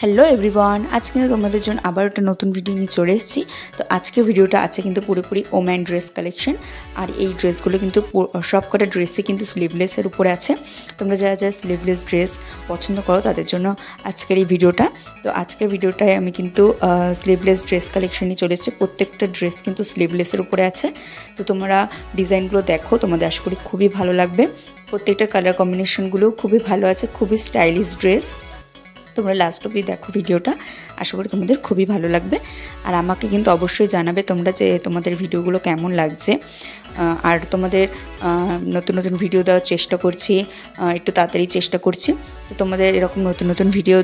Hello everyone, আজ কিন্তু তোমাদের জন্য আবার একটা নতুন ভিডিও নিয়ে চলে এসেছি। তো আজকের ভিডিওটা আছে কিন্তু পুরোপুরি ওম্যান ড্রেস কালেকশন। আর এই ড্রেসগুলো কিন্তু সবকটা ড্রেসই কিন্তু স্লিভলেসের উপরে আছে। তোমরা যারা যারা স্লিভলেস ড্রেস পছন্দ করো তাদের জন্য আজকের এই ভিডিওটা। তো আজকের ভিডিওটায় আমি কিন্তু স্লিভলেস ড্রেস কালেকশন নিয়ে চলে এসেছি। প্রত্যেকটা ড্রেস কিন্তু স্লিভলেসের উপরে আছে। তো তোমরা ডিজাইনগুলো দেখো, তোমাদের আশা করি খুবই ভালো লাগবে। প্রত্যেকটা কালার কম্বিনেশনগুলোও খুবই ভালো আছে, খুবই স্টাইলিশ ড্রেস। তোমরা লাস্ট অবধি দেখো ভিডিওটা, আশা করি তোমাদের খুবই ভালো লাগবে। আর আমাকে কিন্তু অবশ্যই জানাবে তোমরা যে তোমাদের ভিডিওগুলো কেমন লাগছে। আর তোমাদের নতুন নতুন ভিডিও দেওয়ার চেষ্টা করছি, একটু তাড়াতাড়ি চেষ্টা করছি। তো তোমাদের এরকম নতুন নতুন ভিডিও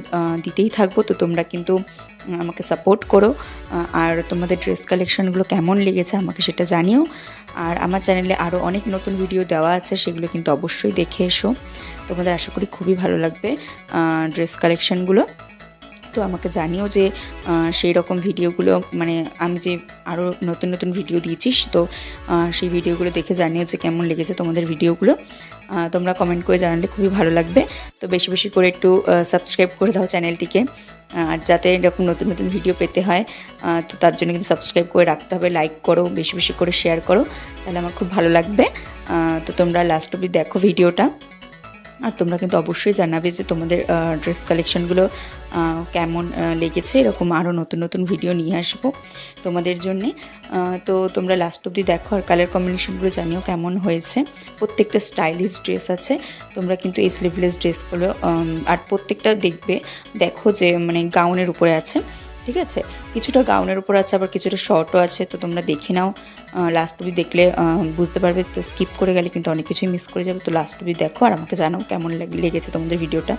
দিতেই থাকবো। তো তোমরা কিন্তু আমাকে সাপোর্ট করো। আর তোমাদের ড্রেস কালেকশনগুলো কেমন লেগেছে আমাকে সেটা জানিও। আর আমার চ্যানেলে আরও অনেক নতুন ভিডিও দেওয়া আছে, সেগুলো কিন্তু অবশ্যই দেখে এসো। তোমাদের আশা করি খুবই ভালো লাগবে ড্রেস কালেকশানগুলো। তো আমাকে জানিও যে সেই রকম ভিডিওগুলো, মানে আমি যে আরও নতুন নতুন ভিডিও দিয়েছিস, তো সেই ভিডিওগুলো দেখে জানিও যে কেমন লেগেছে তোমাদের ভিডিওগুলো। তোমরা কমেন্ট করে জানালে খুবই ভালো লাগবে। তো বেশি বেশি করে একটু সাবস্ক্রাইব করে দাও চ্যানেলটিকে, আর যাতে এরকম নতুন নতুন ভিডিও পেতে হয়। তো তার জন্য কিন্তু সাবস্ক্রাইব করে রাখতে হবে, লাইক করো, বেশি বেশি করে শেয়ার করো, তাহলে আমার খুব ভালো লাগবে। তো তোমরা লাস্ট অবধি দেখো ভিডিওটা। আর তোমরা কিন্তু অবশ্যই জানাবে যে তোমাদের ড্রেস কালেকশনগুলো কেমন লেগেছে। এরকম আরও নতুন নতুন ভিডিও নিয়ে আসবো তোমাদের জন্যে। তো তোমরা লাস্ট অবধি দেখো আর কালার কম্বিনেশনগুলো জানিও কেমন হয়েছে। প্রত্যেকটা স্টাইলিশ ড্রেস আছে। তোমরা কিন্তু এই স্লিভলেস ড্রেসগুলো আর প্রত্যেকটা দেখো যে মানে গাউনের উপরে আছে, ঠিক আছে? কিছুটা গাউনের উপর আছে, আবার কিছুটা শর্টও আছে। তো তোমরা দেখে নাও, লাস্ট অবধি দেখলে বুঝতে পারবে। তো স্কিপ করে গেলে কিন্তু অনেক কিছুই মিস করে যাবে। তো লাস্ট অবধি দেখো আর আমাকে জানাও কেমন লেগেছে তোমাদের ভিডিওটা।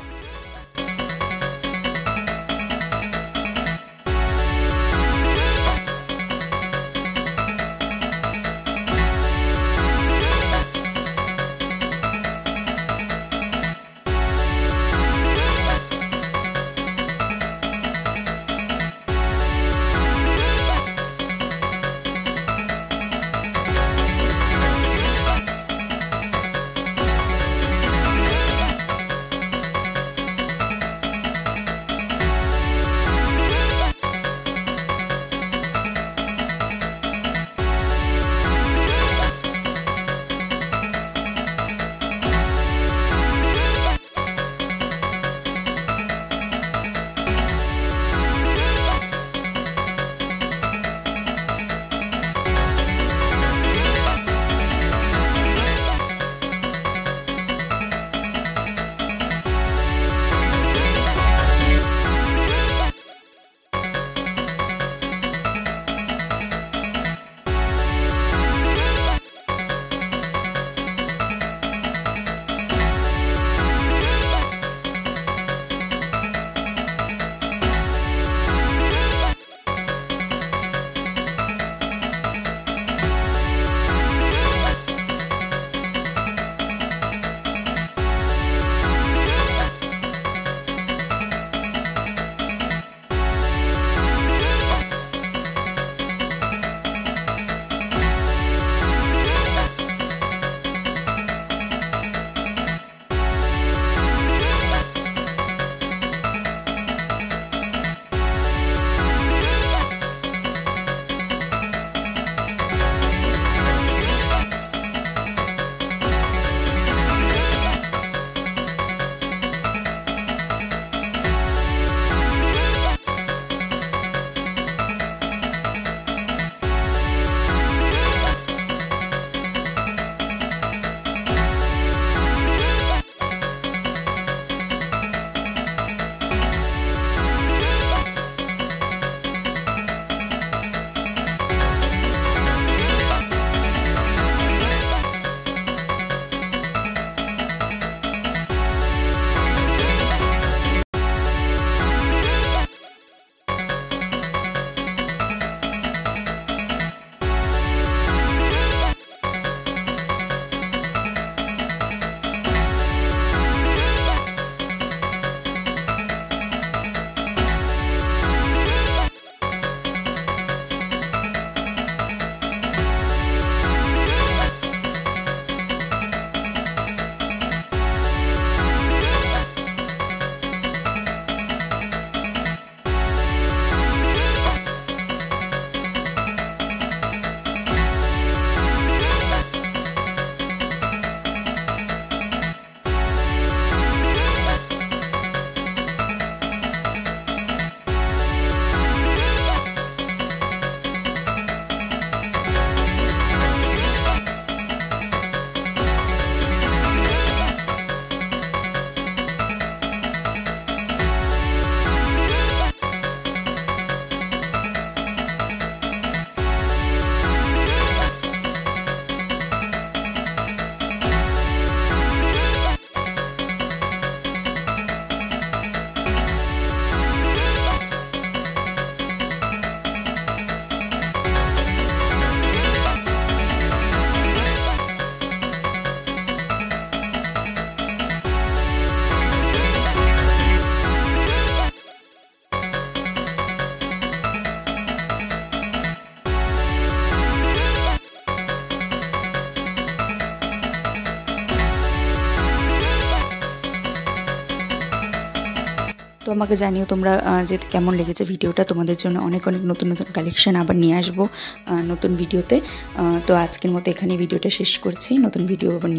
তো আমাকে জানিও তোমরা যে কেমন লেগেছে ভিডিওটা। তোমাদের জন্য অনেক অনেক নতুন নতুন কালেকশন আবার নিয়ে আসবো নতুন ভিডিওতে। তো আজকের মতো এখানে ভিডিওটা শেষ করছি, নতুন ভিডিও আবার